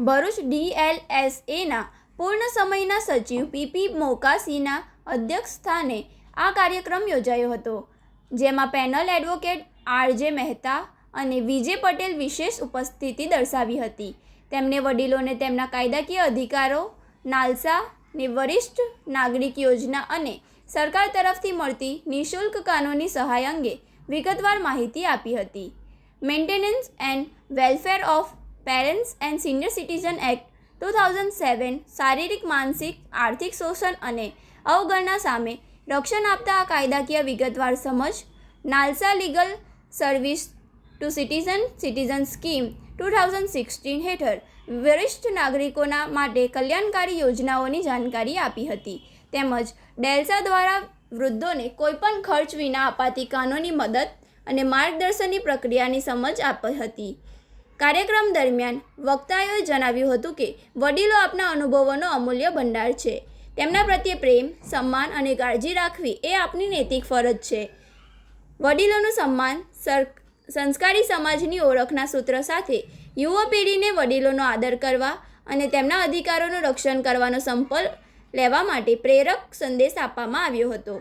ભરૂચ DLSAના પૂર્ણ સમયના સચિવ PP મોકાસીના અધ્યક્ષસ્થાને આ કાર્યક્રમ યોજાયો હતો, જેમાં પેનલ એડવોકેટ RJ મહેતા અને વિજય પટેલ વિશેષ ઉપસ્થિતિ દર્શાવી હતી. તેમણે વડીલોને તેમના કાયદાકીય અધિકારો, નાલસા ને વરિષ્ઠ નાગરિક યોજના અને સરકાર તરફથી મળતી નિઃશુલ્ક કાનૂની સહાય અંગે વિગતવાર માહિતી આપી હતી. Maintenance and welfare of parents and senior citizen act 2007 શારીરિક, માનસિક, આર્થિક શોષણ અને અવગણના સામે રક્ષણ આપતા આ કાયદાકીય વિગતવાર સમજ નાલસા legal service two citizen scheme 2016 હેઠળ વરિષ્ઠ નાગરિકોના માટે કલ્યાણકારી યોજનાઓની જાણકારી આપી હતી. તેમજ ડેલ્સા દ્વારા વૃદ્ધોને કોઈપણ ખર્ચ વિના અપાતી કાનૂની મદદ અને માર્ગદર્શનની પ્રક્રિયાની સમજ આપી હતી. કાર્યક્રમ દરમિયાન વક્તાઓએ જણાવ્યું હતું કે વડીલો આપના અનુભવોનો અમૂલ્ય ભંડાર છે. તેમના પ્રત્યે પ્રેમ, સન્માન અને કાળજી રાખવી એ આપની નૈતિક ફરજ છે. વડીલોનું સન્માન સંસ્કારી સમાજની ઓળખના સૂત્ર સાથે યુવા પેઢીને વડીલોનો આદર કરવા અને તેમના અધિકારોનું રક્ષણ કરવાનો સંકલ્પ લેવા માટે પ્રેરક સંદેશ આપવામાં આવ્યો હતો.